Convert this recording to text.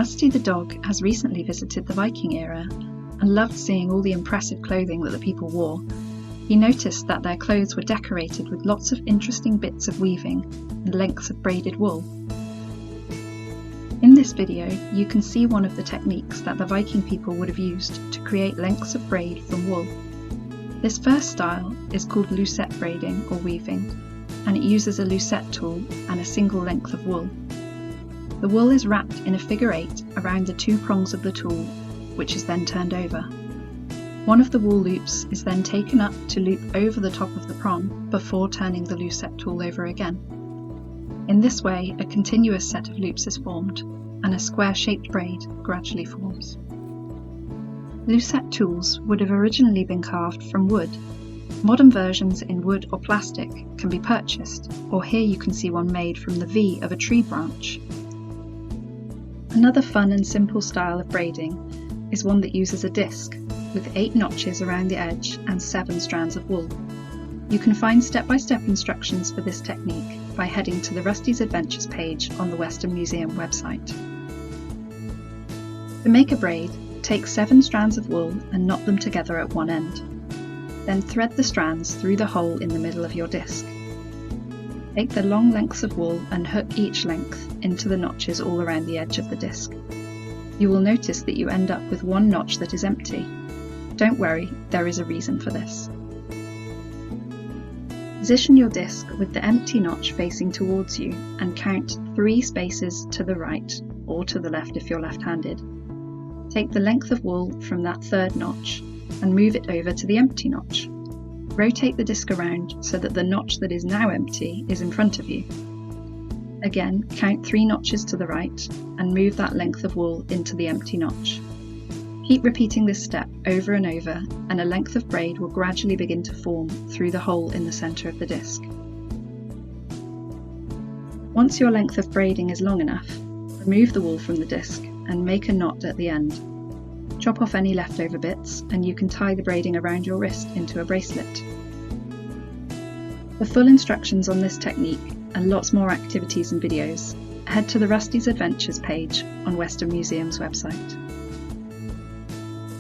Rusty the dog has recently visited the Viking era and loved seeing all the impressive clothing that the people wore. He noticed that their clothes were decorated with lots of interesting bits of weaving and lengths of braided wool. In this video, you can see one of the techniques that the Viking people would have used to create lengths of braid from wool. This first style is called Lucet Braiding or weaving, and it uses a lucet tool and a single length of wool. The wool is wrapped in a figure 8 around the 2 prongs of the tool, which is then turned over. One of the wool loops is then taken up to loop over the top of the prong before turning the lucet tool over again. In this way, a continuous set of loops is formed, and a square-shaped braid gradually forms. Lucet tools would have originally been carved from wood. Modern versions in wood or plastic can be purchased, or here you can see one made from the V of a tree branch. Another fun and simple style of braiding is one that uses a disc, with 8 notches around the edge and 7 strands of wool. You can find step-by-step instructions for this technique by heading to the Rusty's Adventures page on the Western Museum website. To make a braid, take 7 strands of wool and knot them together at one end. Then thread the strands through the hole in the middle of your disc. Take the long lengths of wool and hook each length into the notches all around the edge of the disc. You will notice that you end up with one notch that is empty. Don't worry, there is a reason for this. Position your disc with the empty notch facing towards you and count 3 spaces to the right or to the left if you're left-handed. Take the length of wool from that 3rd notch and move it over to the empty notch. Rotate the disc around so that the notch that is now empty is in front of you. Again, count 3 notches to the right and move that length of wool into the empty notch. Keep repeating this step over and over, and a length of braid will gradually begin to form through the hole in the centre of the disc. Once your length of braiding is long enough, remove the wool from the disc and make a knot at the end. Chop off any leftover bits and you can tie the braiding around your wrist into a bracelet. For full instructions on this technique and lots more activities and videos, head to the Rusty's Adventures page on Western Museum's website.